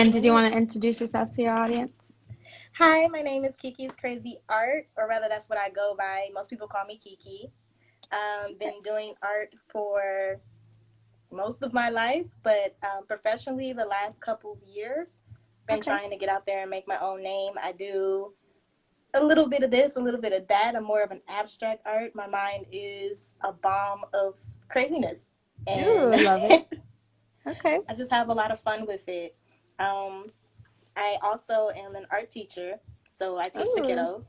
And did you want to introduce yourself to your audience? Hi, my name is Kiki's Crazy Art, or rather, that's what I go by. Most people call me Kiki. Okay. Been doing art for most of my life, but professionally, the last couple of years, been Okay. trying to get out there and make my own name. I do a little bit of this, a little bit of that. I'm more of an abstract art. My mind is a bomb of craziness, and Ooh, love it. Okay. I just have a lot of fun with it. Um, I also am an art teacher, so I teach the Ooh, kiddos.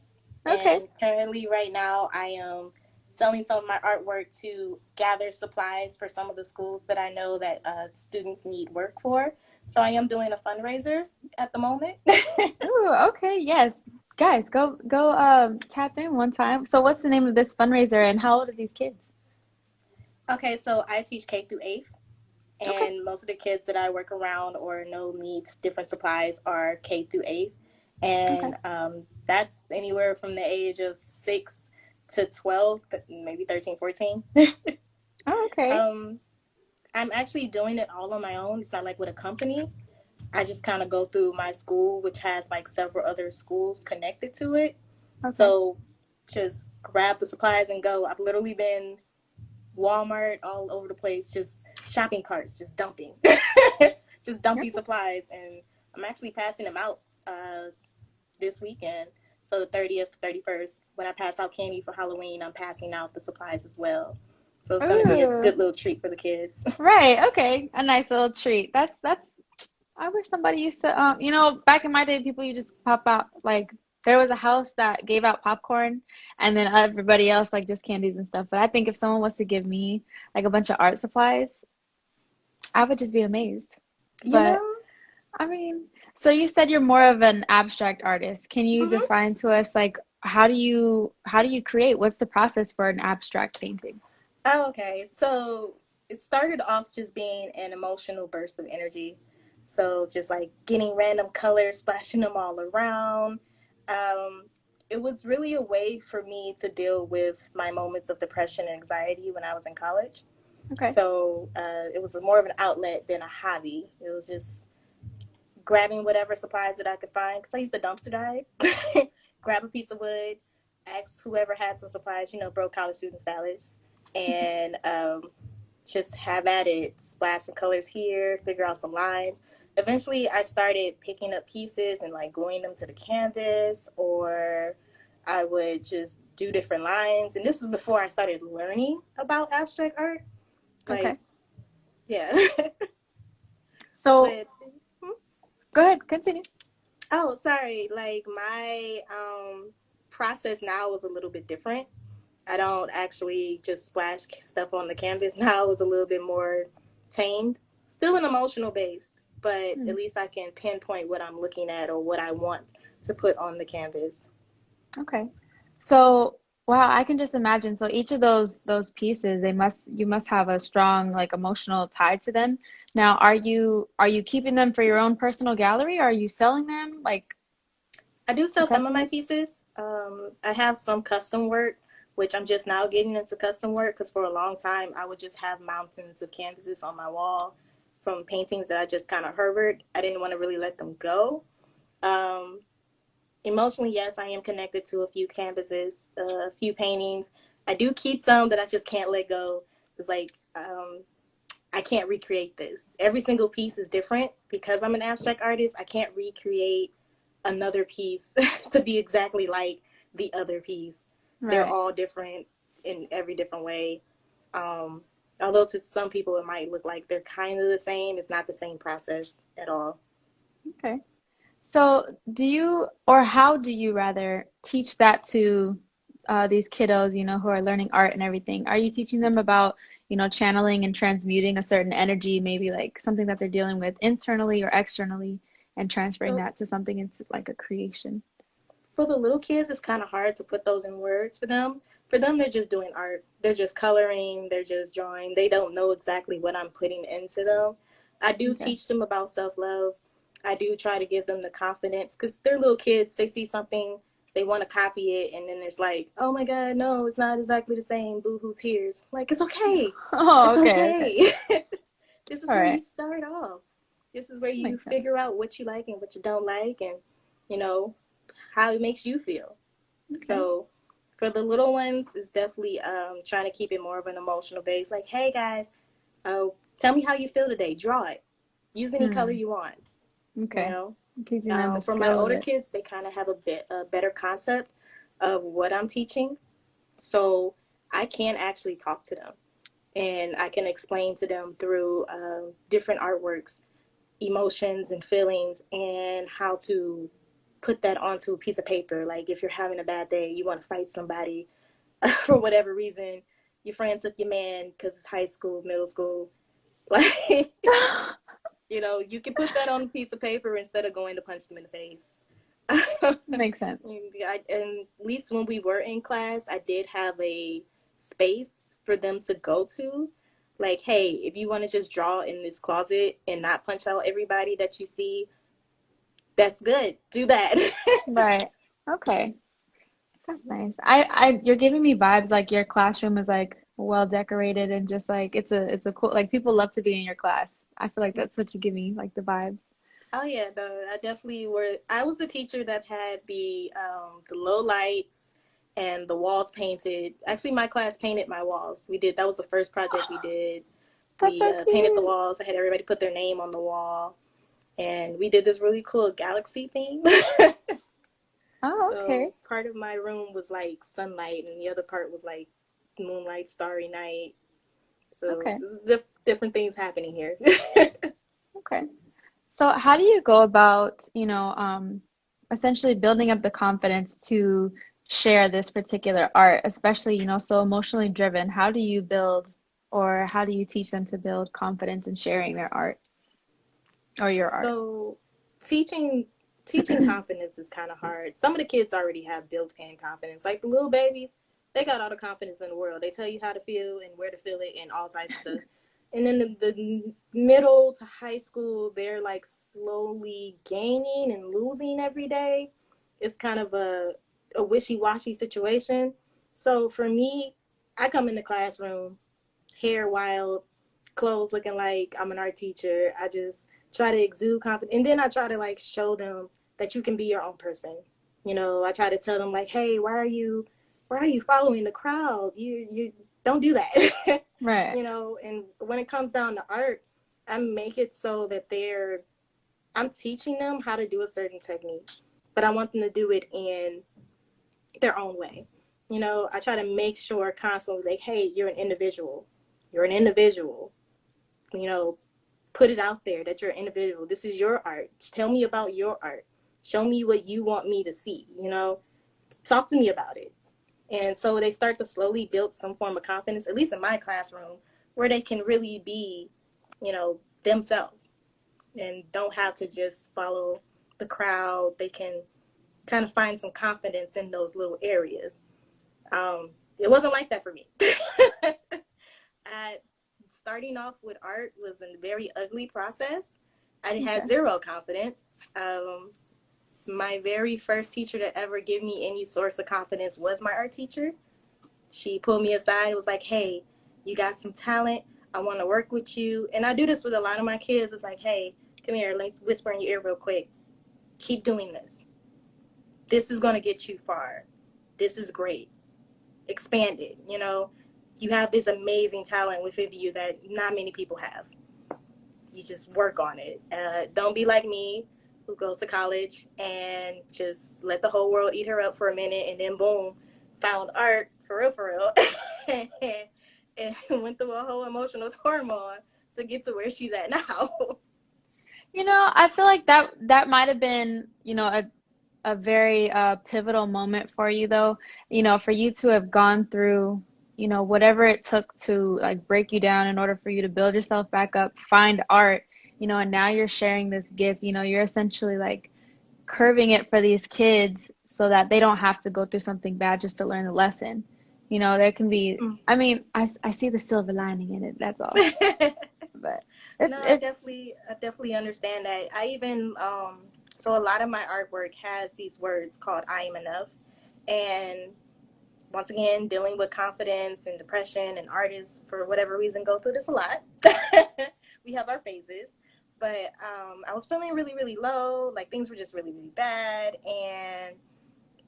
okay. And currently, right now, I am selling some of my artwork to gather supplies for some of the schools that I know that students need work for. So I am doing a fundraiser at the moment. Ooh, okay. Yes. Guys, go tap in one time. So what's the name of this fundraiser and how old are these kids? Okay, so I teach K through 8th, Okay. and most of the kids that I work around or know needs different supplies are K through 8th. Okay. And that's anywhere from the age of 6 to 12, maybe 13, 14. Oh, okay. um, I'm actually doing it all on my own. It's not like with a company. I just kind of go through my school, which has like several other schools connected to it. Okay. So just grab the supplies and go. I've literally been Walmart all over the place, just shopping carts, just dumping, just dumping Okay. supplies. And I'm actually passing them out this weekend. So the 30th, 31st, when I pass out candy for Halloween, I'm passing out the supplies as well. So it's going to be a Ooh. good little treat for the kids. Right. Okay. A nice little treat. That's I wish somebody used to back in my day people you just pop out like there was a house that gave out popcorn and then everybody else like just candies and stuff. But I think if someone was to give me like a bunch of art supplies, I would just be amazed. You But know? I mean, so you said you're more of an abstract artist. Can you Mm-hmm. define to us like how do you create? What's the process for an abstract painting? Oh, okay. So it started off just being an emotional burst of energy. So just like getting random colors, splashing them all around. Um, it was really a way for me to deal with my moments of depression and anxiety when I was in college. Okay. So it was more of an outlet than a hobby. It was just grabbing whatever supplies that I could find because I used to dumpster dive. Grab a piece of wood, ask whoever had some supplies, broke college student salaries, and just have at it, splash some colors here, figure out some lines. Eventually, I started picking up pieces and like gluing them to the canvas, or I would just do different lines. And this was before I started learning about abstract art. Okay. Like, yeah. So but go ahead, continue. Oh, sorry. Like my process now is a little bit different. I don't actually just splash stuff on the canvas. Now is a little bit more tamed. Still an emotional based, but Hmm. at least I can pinpoint what I'm looking at or what I want to put on the canvas. Okay. So, wow, I can just imagine. So each of those pieces, you must have a strong like emotional tie to them. Now, are you keeping them for your own personal gallery? Or are you selling them like I do to sell some of my customers? pieces. I have some custom work, which I'm just now getting into custom work because for a long time I would just have mountains of canvases on my wall from paintings that I just kind of harbored. I didn't want to really let them go. Um, Emotionally, yes, I am connected to a few canvases, a few paintings. I do keep some that I just can't let go. It's like I can't recreate this. Every single piece is different because I'm an abstract artist. I can't recreate another piece to be exactly like the other piece. They're Right. all different in every different way. Um, Although to some people it might look like they're kind of the same, it's not the same process at all. Okay. So, do you, or how do you rather, teach that to these kiddos, who are learning art and everything? Are you teaching them about, channeling and transmuting a certain energy, maybe like something that they're dealing with internally or externally, and transferring So that to something into like a creation? for the little kids, it's kind of hard to put those in words for them. For them, they're just doing art. They're just coloring. They're just drawing. They don't know exactly what I'm putting into them. I do Okay. teach them about self love. I do try to give them the confidence because they're little kids. They see something, they want to copy it, and then there's like, oh my God, no, it's not exactly the same. Boo hoo tears. Like, it's okay. Oh, It's okay, okay. okay. This is All where you right. start off. This is where you Makes sense. figure out what you like and what you don't like, and you know how it makes you feel. Okay. So for the little ones, it's definitely trying to keep it more of an emotional base. Like, hey guys, tell me how you feel today. Draw it. Use any color Hmm. you want. You Okay. know. Teaching them the For my skill of older it. kids, they kind of have a better concept of what I'm teaching, so I can actually talk to them and I can explain to them through different artworks, emotions and feelings, and how to put that onto a piece of paper. Like if you're having a bad day, you want to fight somebody for whatever reason, your friend took your man because it's high school, middle school. Like, you can put that on a piece of paper instead of going to punch them in the face. Makes sense. And at least when we were in class, I did have a space for them to go to. Like, hey, if you want to just draw in this closet and not punch out everybody that you see, that's good. Do that. Right. Okay. That's nice. You're giving me vibes like your classroom is like well decorated and just like it's a cool like people love to be in your class. I feel like that's what you give me, like the vibes. Oh yeah, I definitely were. I was the teacher that had the low lights and the walls painted. Actually, my class painted my walls. We did that was the first project we did. That's We so painted the cute. walls. I had everybody put their name on the wall, and we did this really cool galaxy theme. Oh, okay. So part of my room was like sunlight, and the other part was like moonlight, starry night. So Okay. different things happening here. Okay. So how do you go about, essentially building up the confidence to share this particular art, especially, so emotionally driven? How do you build or how do you teach them to build confidence in sharing their art or your art? So teaching confidence is kind of hard. Some of the kids already have built-in confidence. Like the little babies, they got all the confidence in the world. They tell you how to feel and where to feel it and all types of stuff. And then the middle to high school, they're like slowly gaining and losing every day. It's kind of a wishy-washy situation. So for me, I come in the classroom, hair wild, clothes looking like I'm an art teacher. I just try to exude confidence, and then I try to like show them that you can be your own person. I try to tell them like, hey, why are you following the crowd? You don't do that. Right. And when it comes down to art, I make it so that I'm teaching them how to do a certain technique, but I want them to do it in their own way. I try to make sure constantly like, hey, you're an individual. You're an individual. You know, put it out there that you're an individual. This is your art. Tell me about your art. Show me what you want me to see. Talk to me about it. And so they start to slowly build some form of confidence, at least in my classroom, where they can really be, themselves and don't have to just follow the crowd. They can kind of find some confidence in those little areas. It wasn't like that for me. Starting off with art was a very ugly process. I had Okay. zero confidence. My very first teacher to ever give me any source of confidence was my art teacher. She pulled me aside and was like, hey, you got some talent. I want to work with you. And I do this with a lot of my kids. It's like, hey, come here, let's whisper in your ear real quick. Keep doing this. This is going to get you far. This is great. Expand it. You have this amazing talent within you that not many people have. You just work on it. Don't be like me, who goes to college and just let the whole world eat her up for a minute, and then boom, found art for real, and went through a whole emotional turmoil to get to where she's at now. I feel like that might have been, a very pivotal moment for you though, for you to have gone through, whatever it took to like break you down in order for you to build yourself back up, find art, and now you're sharing this gift, you're essentially like curving it for these kids so that they don't have to go through something bad just to learn the lesson. There can be, I mean, I see the silver lining in it, that's all. But No, it's I definitely understand that. I even so a lot of my artwork has these words called "I am enough," and once again, dealing with confidence and depression, and artists for whatever reason go through this a lot. We have our phases, but I was feeling really, really low. Like things were just really, really bad. And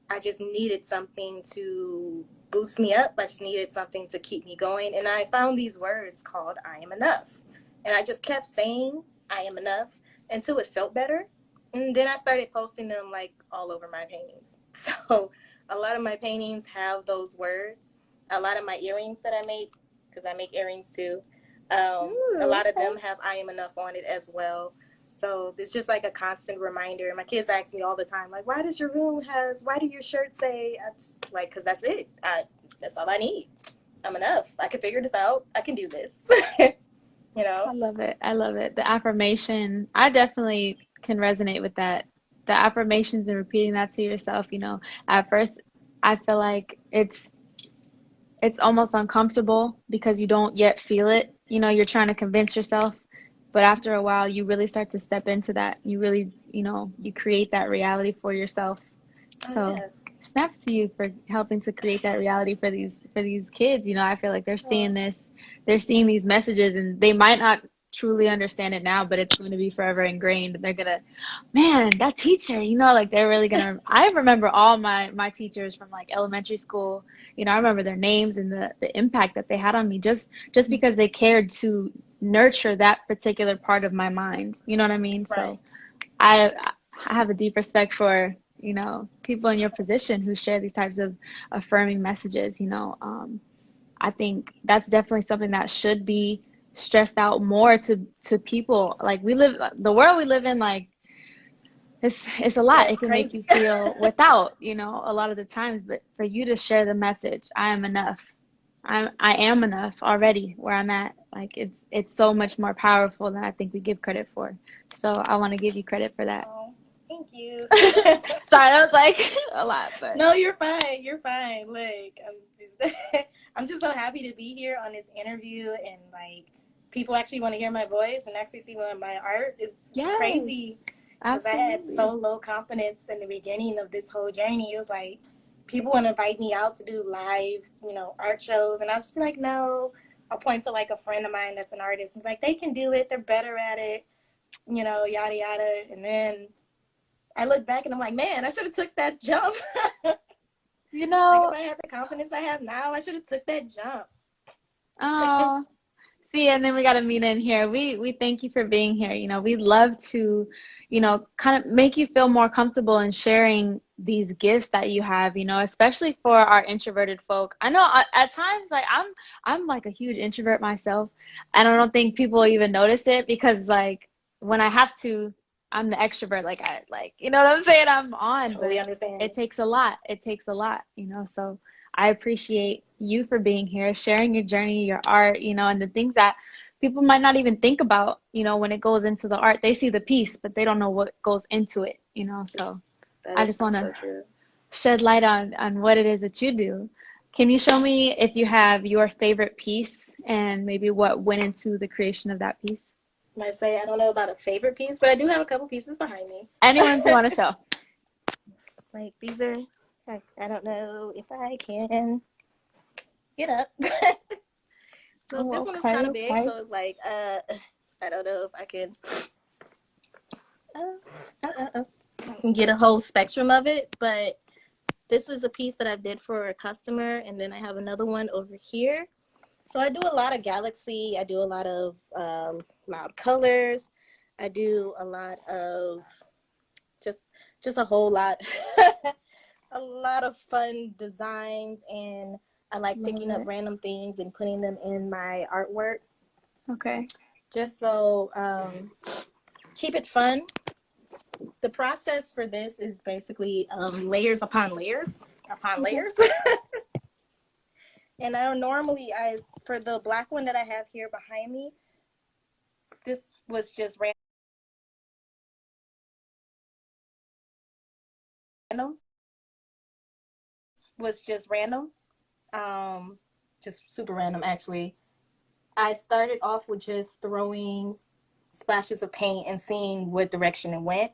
I just needed something to boost me up. I just needed something to keep me going. And I found these words called I am enough. And I just kept saying I am enough until it felt better. And then I started posting them like all over my paintings. So a lot of my paintings have those words. A lot of my earrings that I make, because I make earrings too, a Ooh, lot of okay. them have I am enough on it as well. So it's just like a constant reminder. My kids ask me all the time, like, why do your shirts say, I just, like, because that's it. That's all I need. I'm enough. I can figure this out. I can do this. you know? I love it. I love it. The affirmation, I definitely can resonate with that. The affirmations and repeating that to yourself, at first I feel like it's almost uncomfortable because you don't yet feel it. You're trying to convince yourself, but after a while you really start to step into that. You really, you create that reality for yourself. Oh, So yeah. snaps to you for helping to create that reality for these kids. I feel like they're Oh, seeing this, they're seeing these messages, and they might not truly understand it now, but it's going to be forever ingrained. They're gonna, man, that teacher, like they're really gonna. I remember all my teachers from like elementary school. I remember their names and the impact that they had on me just because they cared to nurture that particular part of my mind. You know what I mean? right. So I I have a deep respect for, people in your position who share these types of affirming messages. I think that's definitely something that should be stressed out more to people. Like the world we live in, like it's a Yeah, lot. it's It can make crazy. you feel without, a lot of the times, but for you to share the message, I am enough. I am enough already where I'm at. Like it's so much more powerful than I think we give credit for. So I want to give you credit for that. Oh, thank you. Sorry, that was like a lot, but No, you're fine. You're fine. Like, I'm just so happy to be here on this interview, and like people actually want to hear my voice and actually see my art is yes, crazy. Because I had absolutely. so low confidence in the beginning of this whole journey. It was like people want to invite me out to do live, art shows, and I was like, no. I'll point to like a friend of mine that's an artist, and be like, they can do it. They're better at it, yada yada. And then I look back and I'm like, man, I should have took that jump. You Like if know, I had the confidence I have now, I should have took that jump. oh, see, and then we got to meet in here. We thank you for being here. We love to, kind of make you feel more comfortable in sharing these gifts that you have, especially for our introverted folk. I know at times like I'm like a huge introvert myself, and I don't think people even notice it because like when I have to, I'm the extrovert. Like I like, you know what I'm saying? I'm on, Totally but understand. it takes a lot. It takes a lot, so I appreciate you for being here, sharing your journey, your art, and the things that people might not even think about, when it goes into the art. They see the piece, but they don't know what goes into it, So That I is just want to so true. shed light on what it is that you do. Can you show me if you have your favorite piece and maybe what went into the creation of that piece? Might say I don't know about a favorite piece, but I do have a couple pieces behind me. Anyone's you want to show. Like these are, I don't know if I can get up. So Oh, this one is okay, kind of big, okay. so it's like, I don't know if I can, I can get a whole spectrum of it, but this is a piece that I did for a customer, and then I have another one over here. So I do a lot of galaxy. I do a lot of loud colors. I do a lot of just just a whole lot, a lot of fun designs, and I like Love picking up it. random things and putting them in my artwork, Okay. just so keep it fun. The process for this is basically layers upon layers upon Okay. layers. And I for the black one that I have here behind me, this was just random. Was just random. Um, just super random actually. I started off with just throwing splashes of paint and seeing what direction it went.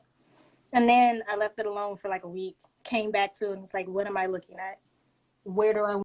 And then I left it alone for like a week, came back to it and it's like, what am I looking at? Where do I